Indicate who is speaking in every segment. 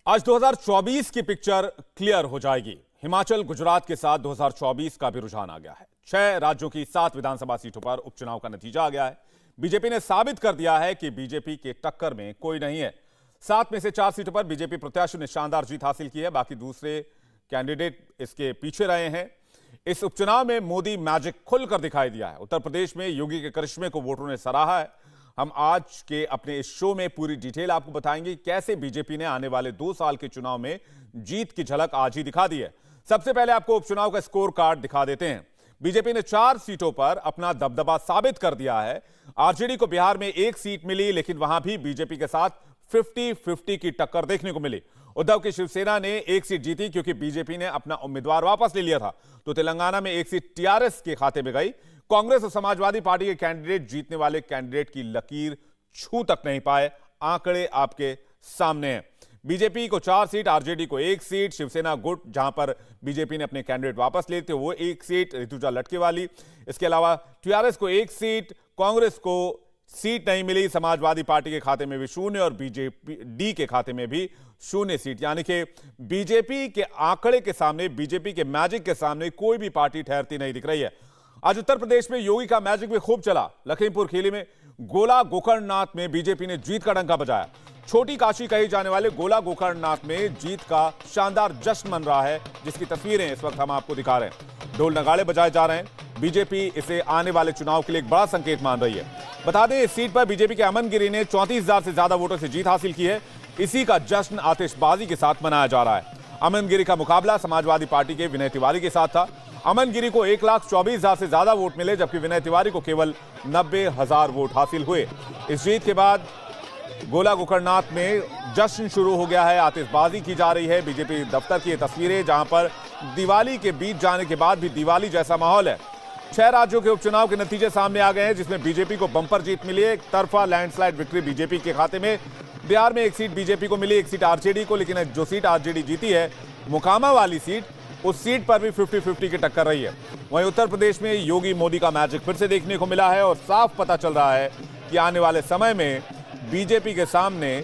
Speaker 1: आज 2024 की picture clear हो जाएगी। हिमाचल गुजरात के साथ 2024 का भी रुझान आ गया है। 6 राज्यों की 7 विधानसभा सीटों पर उपचुनाव का नतीजा आ गया है। बीजेपी ने साबित कर दिया है कि बीजेपी के टक्कर में कोई नहीं है। 7 में से 4 सीटों पर बीजेपी प्रत्याशियों ने शानदार जीत हासिल की है। बाकी दूसरे कैंडिडेट इसके पीछे रहे हैं। इस उपचुनाव में मोदी मैजिक खुलकर दिखाई दिया है। उत्तर प्रदेश में योगी के करिश्मे को वोटरों ने सराहा है। हम आज के अपने इस शो में पूरी डिटेल आपको बताएंगे कैसे बीजेपी ने आने वाले 2 साल के चुनाव में जीत की झलक आज ही दिखा दी है। सबसे पहले आपको उपचुनाव का स्कोर कार्ड दिखा देते हैं। बीजेपी ने 4 सीटों पर अपना दबदबा साबित कर दिया है। आरजेडी को बिहार में 1 सीट मिली, लेकिन वहां भी बीजेपी के साथ 50-50 की टक्कर देखने को मिली। उद्धव की शिवसेना ने 1 सीट जीती क्योंकि बीजेपी ने अपना उम्मीदवार वापस ले लिया था। तो तेलंगाना में 1 सीट टीआरएस के खाते में गई। कांग्रेस और समाजवादी पार्टी के कैंडिडेट जीतने वाले कैंडिडेट की लकीर छू तक नहीं पाए। आंकड़े आपके सामने हैं। बीजेपी को 4 सीट, आरजेडी को 1 सीट, शिवसेना गुट जहां पर बीजेपी ने अपने कैंडिडेट वापस लिए थे वो 1 सीट, ऋतुजा लटके वाली। इसके अलावा टीआरएस को 1 सीट, कांग्रेस को सीट नहीं मिली, समाजवादी पार्टी के खाते में भी 0 और बीजेपी डी के खाते में भी 0 सीट। यानी कि बीजेपी के आंकड़े के सामने, बीजेपी के मैजिक के सामने कोई भी पार्टी ठहरती नहीं दिख रही है। आज उत्तर प्रदेश में योगी का मैजिक भी खूब चला। लखीमपुर खीरी में गोला गोकर्णनाथ में बीजेपी ने जीत का डंका बजाया। छोटी काशी कही जाने वाले गोला गोकर्णनाथ में जीत का शानदार जश्न मन रहा है, जिसकी तस्वीरें इस वक्त हम आपको दिखा रहे हैं। ढोल नगाड़े बजाए जा रहे हैं। बीजेपी इसे आने वाले चुनाव के लिए एक बड़ा संकेत मान रही है। बता दें, इस सीट पर बीजेपी के अमन गिरी ने 34,000 से ज्यादा वोटों से जीत हासिल की है। इसी का जश्न आतिशबाजी के साथ मनाया जा रहा है। अमन गिरी का मुकाबला समाजवादी पार्टी के विनय तिवारी के साथ था। अमन गिरी को 1,24,000 से ज्यादा वोट मिले, जबकि विनय तिवारी को केवल 90,000 वोट हासिल हुए। इस जीत के बाद गोला गोकर्णनाथ में जश्न शुरू हो गया है, आतिशबाजी की जा रही है। बीजेपी दफ्तर की ये तस्वीरें, जहां पर दिवाली के बीत जाने के बाद भी दिवाली जैसा माहौल है। 6 राज्यों के उपचुनाव के नतीजे सामने आ गए हैं, जिसमें बीजेपी को बंपर जीत मिली है। एक तरफा लैंडस्लाइड विक्ट्री बीजेपी के खाते में। बिहार में 1 सीट बीजेपी को मिली, 1 सीट आरजेडी को, लेकिन जो सीट आरजेडी जीती है मोकामा वाली सीट, उस सीट पर भी 50-50 की टक्कर रही है। वहीं उत्तर प्रदेश में योगी मोदी का मैजिक फिर से देखने को मिला है और साफ पता चल रहा है कि आने वाले समय में बीजेपी के सामने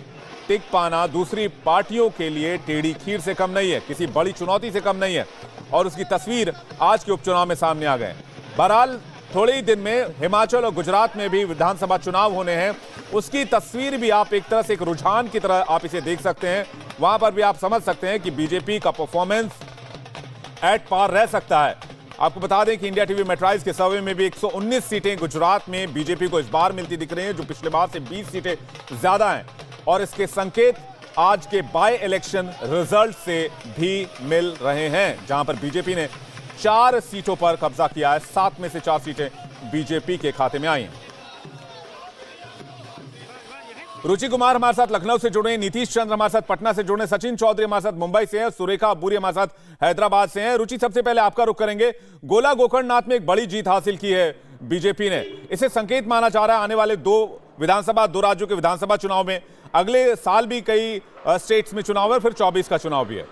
Speaker 1: टिक पाना दूसरी पार्टियों के लिए टेढ़ी खीर से कम नहीं है, किसी बड़ी चुनौती से कम नहीं है। और उसकी तस्वीर आज के उपचुनाव में सामने आ गए। बहरहाल थोड़े ही दिन में हिमाचल और गुजरात में भी विधानसभा चुनाव होने हैं। उसकी तस्वीर भी आप एक तरह से एक रुझान की तरह आप इसे देख सकते हैं। वहां पर भी आप समझ सकते हैं कि बीजेपी का परफॉर्मेंस एट पार रह सकता है। आपको बता दें कि इंडिया टीवी मेट्राइज के सर्वे में भी 119 सीटें गुजरात में बीजेपी को इस बार मिलती दिख रही हैं, जो पिछले बार से 20 सीटें ज्यादा हैं। और इसके संकेत आज के बाय इलेक्शन रिजल्ट से भी मिल रहे हैं, जहां पर बीजेपी ने 4 सीटों पर कब्जा किया है। 7 में से 4 सीटें बीजेपी के खाते में आई हैं। रुचि कुमार हमारे साथ लखनऊ से जुड़े, नीतीश चंद्र हमारे साथ पटना से जुड़े, सचिन चौधरी हमारे साथ मुंबई से हैं, सुरेखा अबूरी हमारे साथ हैदराबाद से हैं। रुचि, सबसे पहले आपका रुख करेंगे। गोला गोकर्णनाथ में एक बड़ी जीत हासिल की है बीजेपी ने। इसे संकेत माना जा रहा है आने वाले 2 राज्यों के विधानसभा चुनाव में। अगले साल भी कई स्टेट्स में चुनाव है, फिर 24 का चुनाव भी है।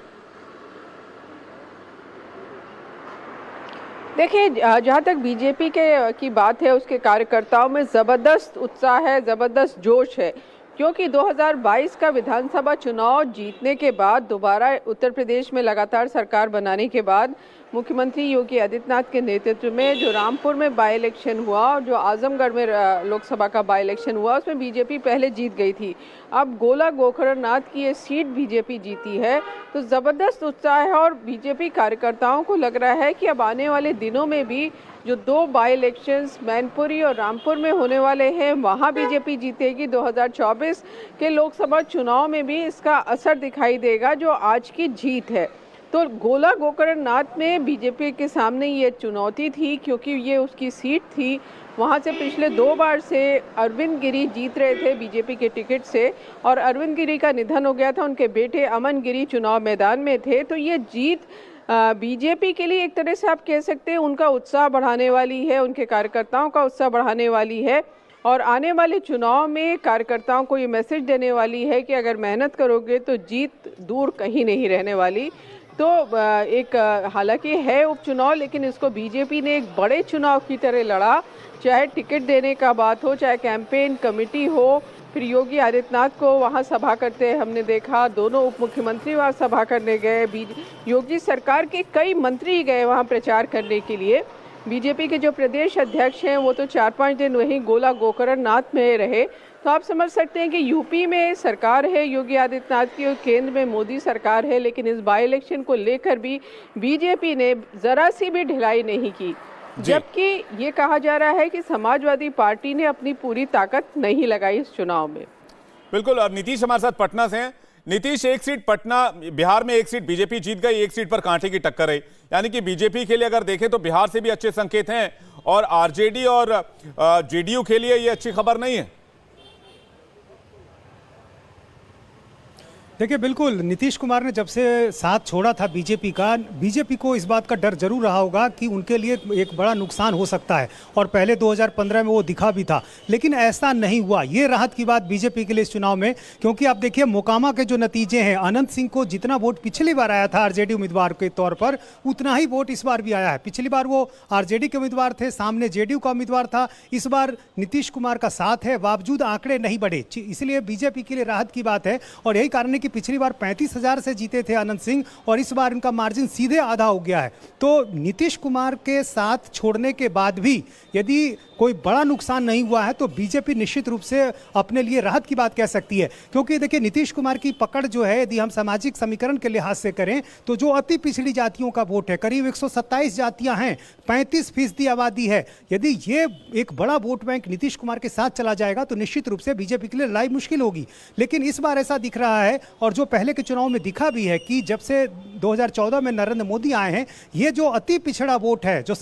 Speaker 2: देखिए, जहाँ तक बीजेपी की बात है, उसके कार्यकर्ताओं में ज़बरदस्त उत्साह है, ज़बरदस्त जोश है, क्योंकि 2022 का विधानसभा चुनाव जीतने के बाद, दोबारा उत्तर प्रदेश में लगातार सरकार बनाने के बाद, मुख्यमंत्री योगी आदित्यनाथ के नेतृत्व में जो रामपुर में बाई इलेक्शन हुआ और जो आजमगढ़ में लोकसभा का बाई इलेक्शन हुआ, उसमें बीजेपी पहले जीत गई थी। अब गोला गोकर्णनाथ की ये सीट बीजेपी जीती है, तो ज़बरदस्त उत्साह है। और बीजेपी कार्यकर्ताओं को लग रहा है कि अब आने वाले दिनों में भी जो 2 बाई इलेक्शंस मैनपुरी और रामपुर में होने वाले हैं, वहाँ बीजेपी जीतेगी। 2024 के लोकसभा चुनाव में भी इसका असर दिखाई देगा, जो आज की जीत है। तो गोला गोकर्णनाथ में बीजेपी के सामने ये चुनौती थी, क्योंकि ये उसकी सीट थी। वहाँ से पिछले 2 बार से अरविंद गिरी जीत रहे थे बीजेपी के टिकट से, और अरविंद गिरी का निधन हो गया था। उनके बेटे अमन गिरी चुनाव मैदान में थे। तो ये जीत बीजेपी के लिए एक तरह से आप कह सकते हैं उनका उत्साह बढ़ाने वाली है, उनके कार्यकर्ताओं का उत्साह बढ़ाने वाली है। और आने वाले चुनाव में कार्यकर्ताओं को ये मैसेज देने वाली है कि अगर मेहनत करोगे तो जीत दूर कहीं नहीं रहने वाली। तो एक हालांकि है उपचुनाव, लेकिन इसको बीजेपी ने एक बड़े चुनाव की तरह लड़ा। चाहे टिकट देने का बात हो, चाहे कैंपेन कमेटी हो, फिर योगी आदित्यनाथ को वहाँ सभा करते हमने देखा, दोनों उप मुख्यमंत्री वहाँ सभा करने गए, योगी सरकार के कई मंत्री गए वहाँ प्रचार करने के लिए। बीजेपी के जो प्रदेश अध्यक्ष हैं वो तो 4-5 दिन वहीं गोला गोकर्ण नाथ में रहे। तो आप समझ सकते हैं कि यूपी में सरकार है योगी आदित्यनाथ की और केंद्र में मोदी सरकार है, लेकिन इस बाई इलेक्शन को लेकर भी बीजेपी ने जरा सी भी ढिलाई नहीं की, जबकि ये कहा जा रहा है कि समाजवादी पार्टी ने अपनी पूरी ताकत नहीं लगाई इस चुनाव में।
Speaker 1: बिल्कुल। और नीतीश हमारे साथ पटना से हैं। नीतीश, एक सीट पटना, बिहार में एक सीट बीजेपी जीत गई, एक सीट पर कांटे की टक्कर रही, यानी कि बीजेपी के लिए अगर देखें तो बिहार से भी अच्छे संकेत हैं और आरजेडी और जेडीयू के लिए ये अच्छी खबर नहीं है।
Speaker 3: देखिए, बिल्कुल नीतीश कुमार ने जब से साथ छोड़ा था बीजेपी का, बीजेपी को इस बात का डर जरूर रहा होगा कि उनके लिए एक बड़ा नुकसान हो सकता है, और पहले 2015 में वो दिखा भी था, लेकिन ऐसा नहीं हुआ। ये राहत की बात बीजेपी के लिए इस चुनाव में, क्योंकि आप देखिए मोकामा के जो नतीजे हैं, अनंत सिंह को जितना वोट पिछली बार आया था आरजेडी उम्मीदवार के तौर पर, उतना ही वोट इस बार भी आया है। पिछली बार वो आरजेडी के उम्मीदवार थे, सामने जेडीयू का उम्मीदवार था, इस बार नीतीश कुमार का साथ है, बावजूद आंकड़े नहीं बढ़े, इसलिए बीजेपी के लिए राहत की बात है। और यही कारण है कि पिछली बार 35,000 से जीते थे अनंत सिंह, और इस बार इनका मार्जिन सीधे आधा हो गया है। तो नीतीश कुमार के साथ छोड़ने के बाद भी यदि कोई बड़ा नुकसान नहीं हुआ है तो बीजेपी निश्चित रूप से अपने लिए राहत की बात कह सकती है, क्योंकि देखिए नीतीश कुमार की पकड़ जो है, यदि हम सामाजिक समीकरण के लिहाज से करें तो जो अति पिछड़ी जातियों का वोट है, करीब 127 जातियां हैं, 35% आबादी है, यदि ये एक बड़ा वोट बैंक नीतीश कुमार के साथ चला जाएगा तो निश्चित रूप से बीजेपी के लिए लड़ाई मुश्किल होगी। लेकिन इस बार ऐसा दिख रहा है, और जो पहले के चुनाव में दिखा भी है, कि जब से 2014 में नरेंद्र मोदी आए हैं, ये जो अति पिछड़ा वोट है, जो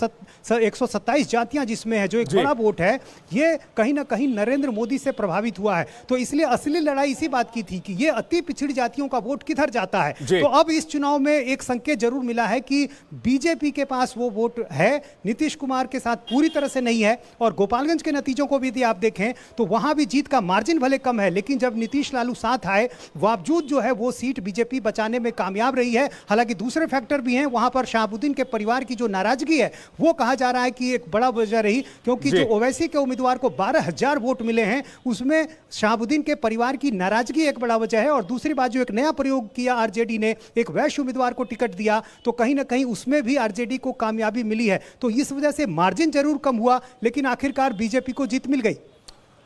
Speaker 3: 127 जातियां जिसमें है, जो एक बड़ा वोट है, ये कहीं ना कहीं नरेंद्र मोदी से प्रभावित हुआ है। तो इसलिए असली लड़ाई इसी बात की थी कि ये अति पिछड़ी जातियों का वोट किधर जाता है। तो अब इस चुनाव में एक संकेत जरूर मिला है कि बीजेपी के पास वो वोट है, नीतीश कुमार के साथ पूरी तरह से नहीं है। और गोपालगंज के नतीजों को भी यदि आप देखें तो वहां भी जीत का मार्जिन भले कम है, लेकिन जब नीतीश लालू साथ आए, बावजूद जो है वो सीट बीजेपी बचाने में कामयाब रही है। हालांकि दूसरे फैक्टर भी हैं, वहां पर शहाबुद्दीन के परिवार की जो नाराजगी है वो कहा जा रहा है कि एक बड़ा वजह रही, क्योंकि जो ओवैसी के उम्मीदवार को 12,000 वोट मिले हैं, उसमें शहाबुद्दीन के परिवार की नाराजगी एक बड़ा वजह है। और दूसरी बात, जो एक नया प्रयोग किया आरजेडी ने, एक वैश्य उम्मीदवार को टिकट दिया, तो कहीं ना कहीं उसमें भी आरजेडी को कामयाबी मिली है। तो इस वजह से मार्जिन जरूर कम हुआ, लेकिन आखिरकार बीजेपी को जीत मिल गई।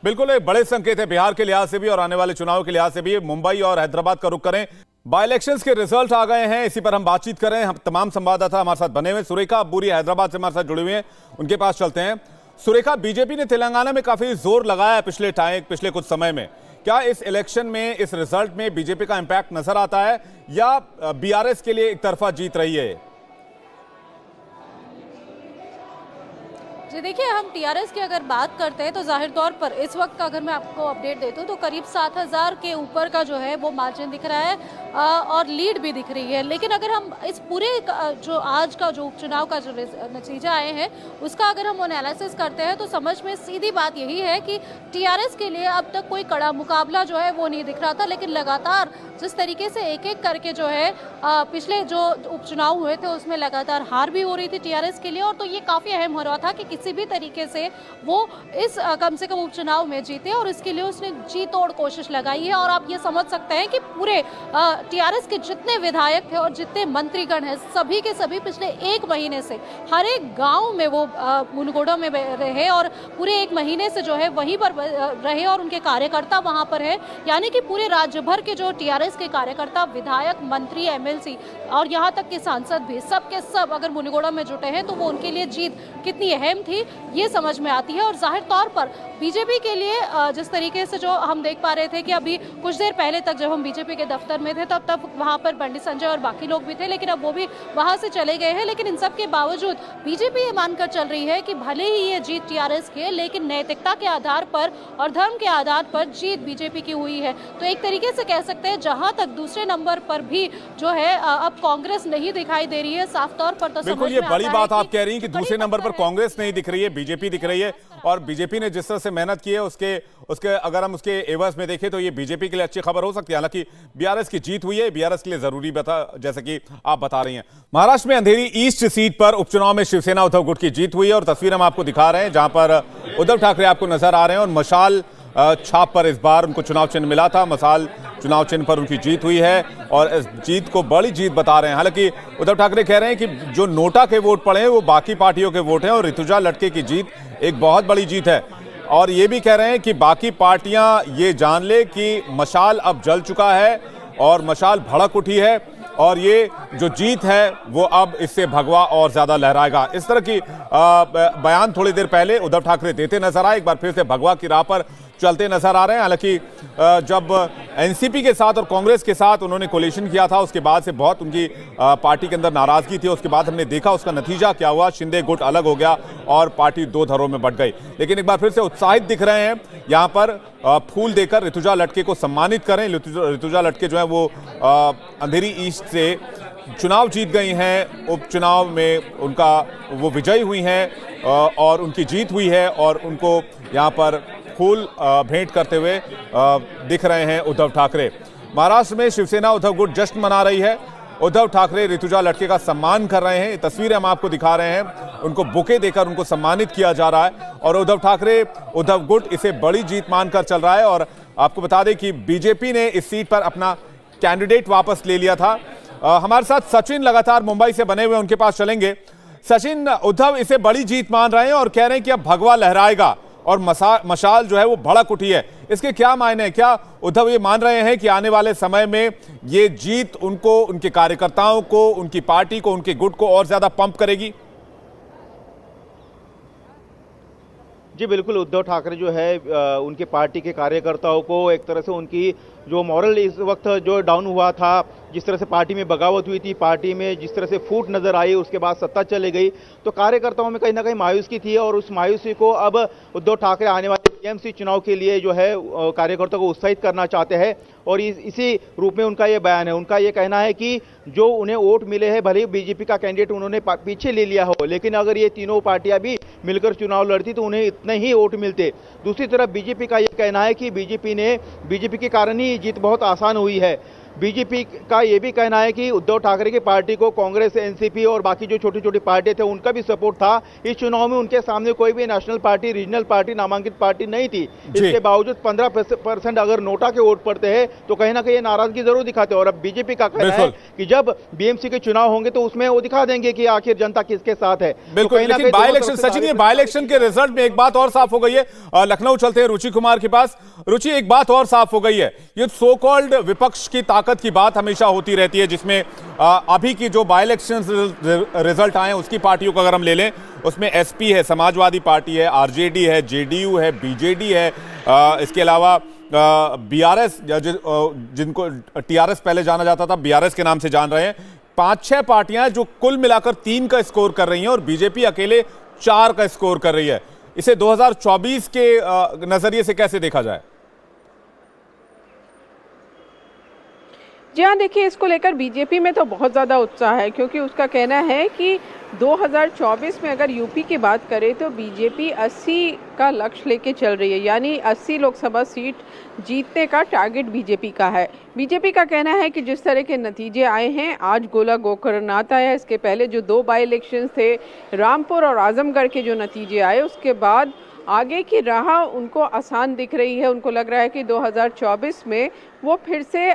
Speaker 1: बिल्कुल एक बड़े संकेत है बिहार के लिहाज से भी और आने वाले चुनाव के लिहाज से भी। मुंबई और हैदराबाद का रुख करें। बाई इलेक्शंस के रिजल्ट आ गए हैं, इसी पर हम बातचीत करें। हम तमाम संवाददाता हमारे साथ बने हुए, सुरेखा अब्बूरी हैदराबाद से हमारे साथ जुड़े हुए हैं, उनके पास चलते हैं। सुरेखा, बीजेपी ने तेलंगाना में काफी जोर लगाया है पिछले कुछ समय में, क्या इस इलेक्शन में, इस रिजल्ट में बीजेपी का इंपैक्ट नजर आता है या बीआरएस के लिए एक तरफा जीत रही है?
Speaker 4: जी देखिए, हम टीआरएस की अगर बात करते हैं तो जाहिर तौर पर इस वक्त का अगर मैं आपको अपडेट देता हूँ तो करीब 7,000 के ऊपर का जो है वो मार्जिन दिख रहा है और लीड भी दिख रही है। लेकिन अगर हम इस पूरे जो आज का जो उपचुनाव का जो नतीजा आए हैं उसका अगर हम एनालिसिस करते हैं तो समझ में सीधी बात यही है कि टीआरएस के लिए अब तक कोई कड़ा मुकाबला जो है वो नहीं दिख रहा था। लेकिन लगातार जिस तरीके से एक एक करके जो है पिछले जो उपचुनाव हुए थे उसमें लगातार हार भी हो रही थी टीआरएस के लिए, और तो ये काफ़ी अहम हो रहा था कि किसी भी तरीके से वो इस कम से कम उपचुनाव में जीते, और इसके लिए उसने जी तोड़ कोशिश लगाई है। और आप ये समझ सकते हैं कि पूरे टीआरएस के जितने विधायक थे और जितने मंत्रीगण हैं, सभी के सभी पिछले एक महीने से हर एक गांव में वो मुनगोड़ा में रहे और पूरे एक महीने से जो है वहीं पर रहे और उनके कार्यकर्ता वहां पर है। यानी कि पूरे राज्य भर के जो टीआरएस के कार्यकर्ता, विधायक, मंत्री, एमएलसी और यहाँ तक के सांसद भी सब के सब अगर मुनगोड़ा में जुटे हैं तो वो उनके लिए जीत कितनी अहम थी ये समझ में आती है। और जाहिर तौर पर बीजेपी के लिए जिस तरीके से जो हम देख पा रहे थे कि अभी कुछ देर पहले तक जब हम बीजेपी के दफ्तर में थे तब वहां पर पंडित संजय और बाकी लोग भी थे, लेकिन अब वो भी वहां से चले गए हैं। लेकिन इन सब के बावजूद बीजेपी ये मानकर चल रही है कि भले ही ये जीत टीआरएस की है, लेकिन नैतिकता के आधार पर और धर्म के आधार पर जीत बीजेपी की हुई है। तो एक तरीके से कह सकते हैं जहां तक दूसरे नंबर पर भी जो है अब कांग्रेस नहीं दिखाई दे रही है साफ तौर पर। तो
Speaker 1: बिल्कुल ये बड़ी बात आप कह रही हैं कि दूसरे नंबर पर कांग्रेस नहीं दिख रही है, बीजेपी दिख रही है। और बीजेपी ने जिस तरह से मेहनत की है उसके अगर हम उसके एवज में देखें तो ये बीजेपी के लिए अच्छी खबर हो सकती है। हालांकि बीआरएस की जीत हुई है, बीआरएस के लिए जरूरी जैसा कि आप बता रही हैं। महाराष्ट्र में अंधेरी ईस्ट सीट पर उपचुनाव में शिवसेना उद्धव गुट की जीत हुई है और तस्वीर हम आपको दिखा रहे हैं जहां पर उद्धव ठाकरे आपको नजर आ रहे हैं और मशाल छाप पर इस बार उनको चुनाव चिन्ह मिला था। मशाल चुनाव चिन्ह पर उनकी जीत हुई है और इस जीत को बड़ी जीत बता रहे हैं। हालांकि उद्धव ठाकरे कह रहे हैं कि जो नोटा के वोट पड़े हैं वो बाकी पार्टियों के वोट हैं और ऋतुजा लटके की जीत एक बहुत बड़ी जीत है। और ये भी कह रहे हैं कि बाकी पार्टियां ये जान ले कि मशाल अब जल चुका है और मशाल भड़क उठी है और ये जो जीत है वो अब इससे भगवा और ज्यादा लहराएगा। इस तरह की बयान थोड़ी देर पहले उद्धव ठाकरे देते नजर आए, एक बार फिर से भगवा की राह पर चलते नजर आ रहे हैं। हालांकि जब एनसीपी के साथ और कांग्रेस के साथ उन्होंने कोलिशन किया था उसके बाद से बहुत उनकी पार्टी के अंदर नाराजगी थी। उसके बाद हमने देखा उसका नतीजा क्या हुआ, शिंदे गुट अलग हो गया और पार्टी दो धड़ों में बंट गई। लेकिन एक बार फिर से उत्साहित दिख रहे हैं, यहाँ पर फूल देकर ऋतुजा लटके को सम्मानित करें। ऋतुजा लटके जो है वो अंधेरी ईस्ट से चुनाव जीत गई हैं, उपचुनाव में उनका वो विजयी हुई हैं और उनकी जीत हुई है और उनको यहाँ पर फूल भेंट करते हुए दिख रहे हैं उद्धव ठाकरे। महाराष्ट्र में शिवसेना उद्धव गुट जश्न मना रही है। उद्धव ठाकरे ऋतुजा लटके का सम्मान कर रहे हैं। ये तस्वीरें हम आपको दिखा रहे हैं, उनको बुके देकर उनको सम्मानित किया जा रहा है और उद्धव ठाकरे उद्धव गुट इसे बड़ी जीत मानकर चल रहा है। और आपको बता दें कि बीजेपी ने इस सीट पर अपना कैंडिडेट वापस ले लिया था। हमारे साथ सचिन लगातार मुंबई से बने हुए, उनके पास चलेंगे। सचिन, उद्धव इसे बड़ी जीत मान रहे हैं और कह रहे हैं कि अब भगवा लहराएगा और मशाल जो है वो भड़क उठी है। इसके क्या मायने हैं? क्या उद्धव ये मान रहे हैं कि आने वाले समय में ये जीत उनको, उनके कार्यकर्ताओं को, उनकी पार्टी को, उनके गुट को और ज्यादा पंप करेगी?
Speaker 5: जी बिल्कुल, उद्धव ठाकरे जो है उनके पार्टी के कार्यकर्ताओं को एक तरह से उनकी जो मॉरल इस वक्त जो डाउन हुआ था, जिस तरह से पार्टी में बगावत हुई थी, पार्टी में जिस तरह से फूट नजर आई, उसके बाद सत्ता चली गई, तो कार्यकर्ताओं में कहीं ना कहीं मायूसी थी और उस मायूसी को अब उद्धव ठाकरे आने वाले टीएमसी चुनाव के लिए जो है कार्यकर्ताओं को उत्साहित करना चाहते हैं और इसी रूप में उनका ये बयान है। उनका ये कहना है कि जो उन्हें वोट मिले हैं, भले ही बीजेपी का कैंडिडेट उन्होंने पीछे ले लिया हो, लेकिन अगर ये तीनों पार्टियां भी मिलकर चुनाव लड़ती तो उन्हें इतने ही वोट मिलते। दूसरी तरफ बीजेपी का ये कहना है कि बीजेपी के कारण ही जीत बहुत आसान हुई है। बीजेपी का ये भी कहना है कि उद्धव ठाकरे की पार्टी को कांग्रेस, एनसीपी और बाकी जो छोटी छोटी पार्टियां थे उनका भी सपोर्ट था। इस चुनाव में उनके सामने कोई भी नेशनल पार्टी, रीजनल पार्टी, नामांकित पार्टी नहीं थी। इसके बावजूद 15% अगर नोटा के वोट पड़ते हैं तो कहीं ना कहीं नाराजगी जरूर दिखाते हैं। और अब बीजेपी का कहना है कि जब बीएमसी के चुनाव होंगे तो उसमें वो दिखा देंगे कि आखिर जनता किसके साथ है।
Speaker 1: बिल्कुल, लेकिन बाय इलेक्शन, सचिन, ये बाय इलेक्शन के रिजल्ट में एक बात और साफ हो गई है। लखनऊ चलते हैं रुचि कुमार के पास। रुचि, एक बात और साफ हो गई है, ये सो कॉल्ड विपक्ष की ताकत की बात हमेशा होती रहती है, जिसमें अभी की जो बाय इलेक्शन रिजल्ट आए उसकी पार्टियों को अगर हम ले लें, उसमें एसपी है, समाजवादी पार्टी है, आरजेडी है, जेडीयू है, बीजेडी है, इसके अलावा बीआरएस, जिनको टीआरएस पहले जाना जाता था, बीआरएस के नाम से जान रहे हैं। 5-6 पार्टियां जो कुल मिलाकर 3 का स्कोर कर रही हैं और बीजेपी अकेले 4 का स्कोर कर रही है। इसे 2024 के नजरिए से कैसे देखा जाए?
Speaker 2: जी हाँ, देखिए, इसको लेकर बीजेपी में तो बहुत ज़्यादा उत्साह है, क्योंकि उसका कहना है कि 2024 में अगर यूपी की बात करें तो बीजेपी 80 का लक्ष्य लेके चल रही है, यानी 80 लोकसभा सीट जीतने का टारगेट बीजेपी का है। बीजेपी का कहना है कि जिस तरह के नतीजे आए हैं, आज गोला गोकर्णनाथ आया, इसके पहले जो 2 बाई इलेक्शंस थे, रामपुर और आजमगढ़ के जो नतीजे आए, उसके बाद आगे की राह उनको आसान दिख रही है। उनको लग रहा है कि 2024 में वो फिर से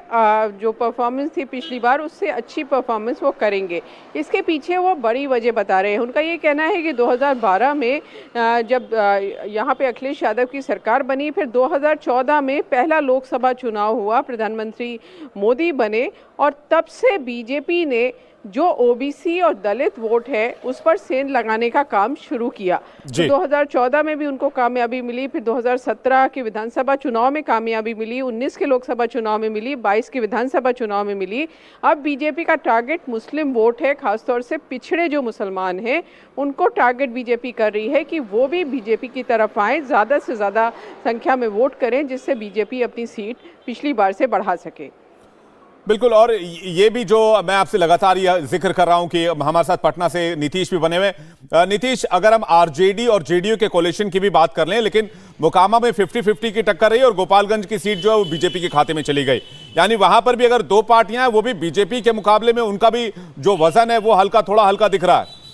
Speaker 2: जो परफॉर्मेंस थी पिछली बार उससे अच्छी परफॉर्मेंस वो करेंगे। इसके पीछे वो बड़ी वजह बता रहे हैं। उनका ये कहना है कि 2012 में जब यहाँ पे अखिलेश यादव की सरकार बनी, फिर 2014 में पहला लोकसभा चुनाव हुआ, प्रधानमंत्री मोदी बने और तब से बीजेपी ने जो ओबीसी और दलित वोट है उस पर सेंध लगाने का काम शुरू किया। तो 2014 में भी उनको कामयाबी मिली, फिर 2017 के विधानसभा चुनाव में कामयाबी मिली, 19 के लोकसभा चुनाव में मिली, 22 के विधानसभा चुनाव में मिली। अब बीजेपी का टारगेट मुस्लिम वोट है, खासतौर से पिछड़े जो मुसलमान हैं उनको टारगेट बीजेपी कर रही है कि वो भी बीजेपी की तरफ आए, ज़्यादा से ज़्यादा संख्या में वोट करें, जिससे बीजेपी अपनी सीट पिछली बार से बढ़ा सके।
Speaker 1: बिल्कुल, और ये भी जो मैं आपसे लगातार ये जिक्र कर रहा हूं कि हमारे साथ पटना से नीतीश भी बने हुए। नीतीश, अगर हम आरजेडी और जेडीयू के कोलिशन की भी बात कर लें, लेकिन मोकामा में 50-50 की टक्कर रही और गोपालगंज की सीट जो है वो बीजेपी के खाते में चली गई, यानी वहां पर भी अगर 2 पार्टियां हैं वो भी बीजेपी के मुकाबले में उनका भी जो वजन है वो थोड़ा हल्का दिख रहा है।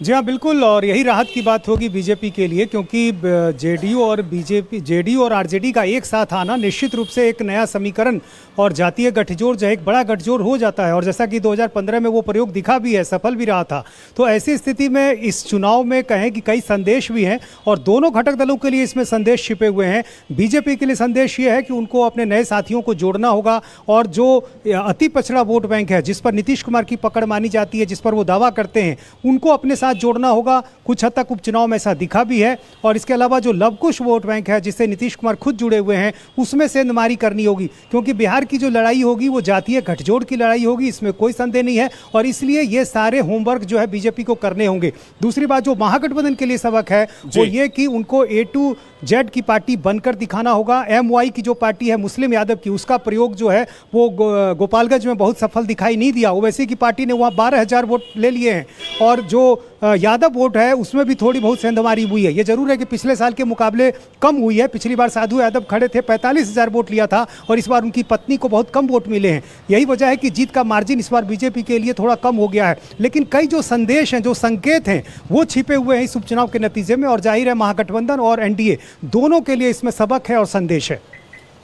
Speaker 3: जी हाँ, बिल्कुल। और यही राहत की बात होगी बीजेपी के लिए, क्योंकि जेडीयू और आरजेडी का एक साथ आना निश्चित रूप से एक नया समीकरण और जातीय गठजोड़ जो एक बड़ा गठजोड़ हो जाता है। और जैसा कि 2015 में वो प्रयोग दिखा भी है, सफल भी रहा था। तो ऐसी स्थिति में इस चुनाव में कहें कि कई संदेश भी हैं और दोनों घटक दलों के लिए इसमें संदेश छिपे हुए हैं। बीजेपी के लिए संदेश ये है कि उनको अपने नए साथियों को जोड़ना होगा और जो अति पिछड़ा वोट बैंक है, जिस पर नीतीश कुमार की पकड़ मानी जाती है, जिस पर वो दावा करते हैं, उनको अपने साथ जोड़ना होगा। कुछ हद तक उपचुनाव में ऐसा दिखा भी है। और इसके अलावा जो लवकुश वोट बैंक है, जिससे नीतीश कुमार खुद जुड़े हुए हैं, उसमें सेंधमारी करनी होगी, क्योंकि बिहार की जो लड़ाई होगी वो जातीय गठजोड़ की लड़ाई होगी, इसमें कोई संदेह नहीं है। और इसलिए ये सारे होमवर्क जो है बीजेपी को करने होंगे। दूसरी बात जो महागठबंधन के लिए सबक है वो ये कि उनको A to Z की पार्टी बनकर दिखाना होगा। MY की जो पार्टी है मुस्लिम यादव की, उसका प्रयोग जो है वो गोपालगंज में बहुत सफल दिखाई नहीं दिया। ओवैसी की पार्टी ने वहाँ 12,000 वोट ले लिए हैं और जो यादव वोट है उसमें भी थोड़ी बहुत सेंधमारी हुई है। ये जरूर है कि पिछले साल के मुकाबले कम हुई है। पिछली बार साधु यादव खड़े थे, 45,000 वोट लिया था और इस बार उनकी पत्नी को बहुत कम वोट मिले हैं। यही वजह है कि जीत का मार्जिन इस बार बीजेपी के लिए थोड़ा कम हो गया है। लेकिन कई जो संदेश हैं, जो संकेत हैं, वो छिपे हुए हैं इस उपचुनाव के नतीजे में। और जाहिर है महागठबंधन और NDA दोनों के लिए इसमें सबक है और संदेश है।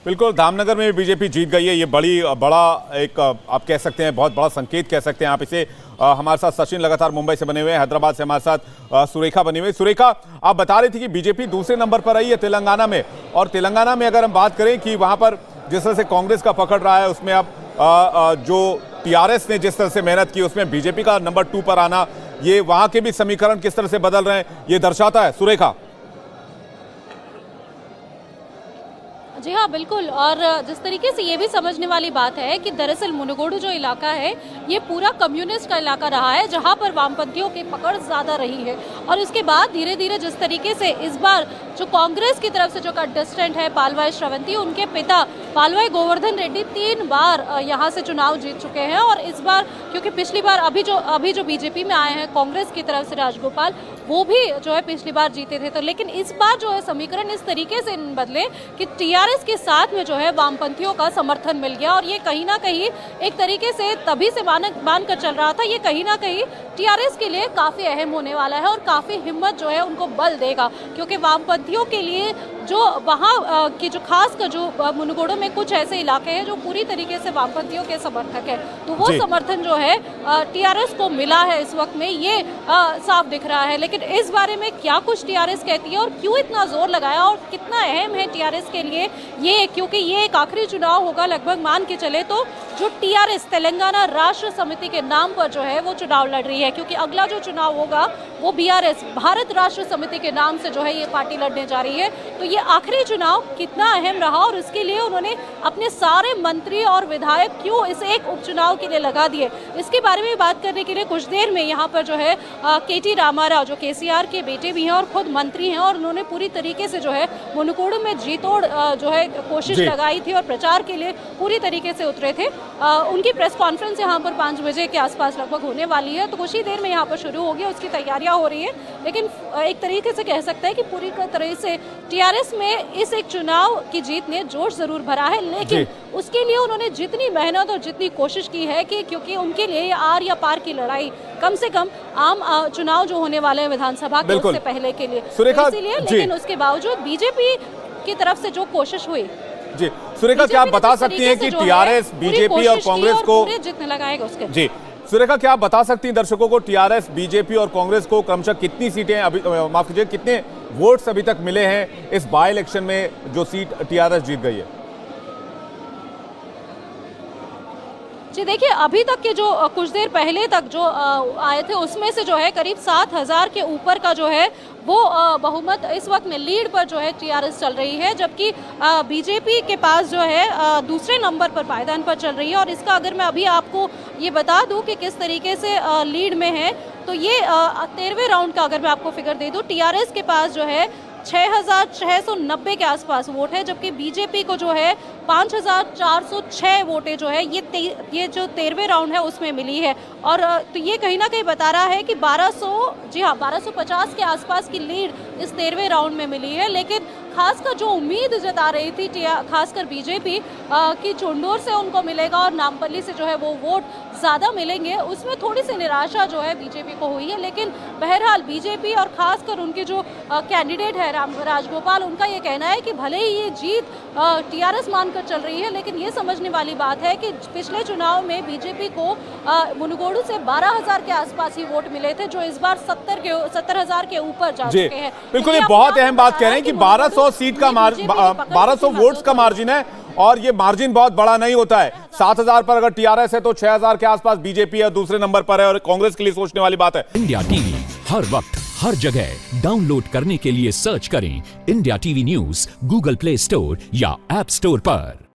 Speaker 1: बिल्कुल, धामनगर में बीजेपी जीत गई है। ये बड़ा एक आप कह सकते हैं, बहुत बड़ा संकेत कह सकते हैं आप इसे। हमारे साथ सचिन लगातार मुंबई से बने हुए हैं, हैदराबाद से हमारे साथ सुरेखा बनी हुई। सुरेखा, आप बता रही थी कि बीजेपी दूसरे नंबर पर आई है तेलंगाना में। और तेलंगाना में अगर हम बात करें कि वहां पर जिस तरह से कांग्रेस का पकड़ रहा है, उसमें अब जो TRS ने जिस तरह से मेहनत की, उसमें बीजेपी का नंबर 2 पर आना, ये वहां के भी समीकरण किस तरह से बदल रहे हैं, ये दर्शाता है। सुरेखा।
Speaker 4: जी हाँ, बिल्कुल। और जिस तरीके से ये भी समझने वाली बात है कि दरअसल मुनुगोडु जो इलाका है ये पूरा कम्युनिस्ट का इलाका रहा है, जहाँ पर वामपंथियों की पकड़ ज़्यादा रही है। और इसके बाद धीरे धीरे जिस तरीके से इस बार जो कांग्रेस की तरफ से जो कंटेस्टेंट है पालवाई श्रवंती, उनके पिता पालवाई गोवर्धन रेड्डी 3 बार यहाँ से चुनाव जीत चुके हैं। और इस बार क्योंकि पिछली बार अभी जो बीजेपी में आए हैं कांग्रेस की तरफ से राजगोपाल, वो भी जो है पिछली बार जीते थे। तो लेकिन इस बार जो है समीकरण इस तरीके से बदले कि TRS के साथ में जो है वामपंथियों का समर्थन मिल गया। और ये कहीं ना कहीं एक तरीके से तभी से मान कर चल रहा था, ये कहीं ना कहीं TRS के लिए काफ़ी अहम होने वाला है और काफ़ी हिम्मत जो है उनको बल देगा। क्योंकि वामपंथियों के लिए जो वहाँ की जो खास कर जो मुनुगोडो में कुछ ऐसे इलाके हैं जो पूरी तरीके से वामपंथियों के समर्थक है, तो वो समर्थन जो है TRS को मिला है इस वक्त में, ये साफ दिख रहा है। लेकिन इस बारे में क्या कुछ TRS कहती है और क्यों इतना जोर लगाया और कितना अहम है TRS के लिए ये, क्योंकि ये एक आखिरी चुनाव होगा लगभग मान के चले तो जो TRS तेलंगाना राष्ट्र समिति के नाम पर जो है वो चुनाव लड़ रही है। क्योंकि अगला जो चुनाव होगा वो BRS भारत राष्ट्र समिति के नाम से जो है ये पार्टी लड़ने जा रही है। तो ये आखिरी चुनाव कितना अहम रहा और उसके लिए उन्होंने अपने सारे मंत्री और विधायक क्यों इस एक उपचुनाव के लिए लगा दिए, इसके बारे में बात करने के लिए कुछ देर में यहाँ पर जो है KT रामाराव जो KCR के बेटे भी हैं और खुद मंत्री हैं, और उन्होंने पूरी तरीके से जो है मुनुगोडु में जी तोड़ जो है कोशिश लगाई थी और प्रचार के लिए पूरी तरीके से उतरे थे। उनकी प्रेस कॉन्फ्रेंस यहाँ पर 5 बजे के आसपास लगभग होने वाली है, तो कुछ ही देर में यहाँ पर शुरू होगी, उसकी तैयारियाँ हो रही है। लेकिन एक तरीके से कह सकते हैं कि पूरी तरह से TRS में इस एक चुनाव की जीत ने जोश जरूर भरा है। लेकिन उसके लिए उन्होंने जितनी मेहनत और जितनी कोशिश की है कि क्योंकि उनके लिए आर या पार की लड़ाई कम से कम आम चुनाव जो होने वाले हैं विधानसभा के उससे पहले के लिए, इसीलिए लेकिन उसके बावजूद बीजेपी की तरफ से जो कोशिश हुई।
Speaker 1: जी सुरेखा, क्या आप बता सकती हैं कि TRS बीजेपी और कांग्रेस को
Speaker 4: जितने लगाएगा उसके?
Speaker 1: जी सुरेखा, क्या आप बता सकती हैं दर्शकों को TRS बीजेपी और कांग्रेस को क्रमशः कितनी सीटें अभी, माफ कीजिए, कितने वोट्स अभी तक मिले हैं इस बाय इलेक्शन में जो सीट TRS जीत गई है?
Speaker 4: जी देखिए, अभी तक के जो कुछ देर पहले तक जो आए थे उसमें से जो है करीब 7,000 के ऊपर का जो है वो बहुमत इस वक्त में लीड पर जो है TRS चल रही है, जबकि बीजेपी के पास जो है दूसरे नंबर पर पायदान पर चल रही है। और इसका अगर मैं अभी आपको ये बता दूं कि किस तरीके से लीड में है, तो ये 13वें राउंड का अगर मैं आपको फिगर दे दूं, TRS के पास जो है 6,690 के आसपास वोट है, जबकि बीजेपी को जो है 5,406 वोटें जो है ये जो 13वें राउंड है उसमें मिली है। और तो ये कहीं ना कहीं बता रहा है कि 1250 के आसपास की लीड इस 13वें राउंड में मिली है। लेकिन खासकर जो उम्मीद जता रही थी खासकर बीजेपी कि चुंडूर से उनको मिलेगा और नामपल्ली से जो है वो वोट ज़्यादा मिलेंगे, उसमें थोड़ी सी निराशा जो है बीजेपी को हुई है। लेकिन बहरहाल बीजेपी और खासकर उनके जो कैंडिडेट है राजगोपाल, उनका ये कहना है कि भले ही ये जीत टीआरएस मानकर चल रही है, लेकिन ये समझने वाली बात है कि पिछले चुनाव में बीजेपी को मुनगोडू से 12,000 के आसपास ही वोट मिले थे, जो इस बार 70,000 के ऊपर जा चुके हैं।
Speaker 1: बिल्कुल, ये बहुत अहम बात कह रहे हैं कि 1200 सीट का 1200 वोट्स का मार्जिन है और ये मार्जिन बहुत बड़ा नहीं होता है। 7,000 पर अगर टीआरएस है तो 6,000 के आसपास बीजेपी है, दूसरे नंबर पर है और कांग्रेस के लिए सोचने वाली बात है।
Speaker 6: इंडिया टीवी हर वक्त हर जगह डाउनलोड करने के लिए सर्च करें India TV news Google play store या ऐप स्टोर पर।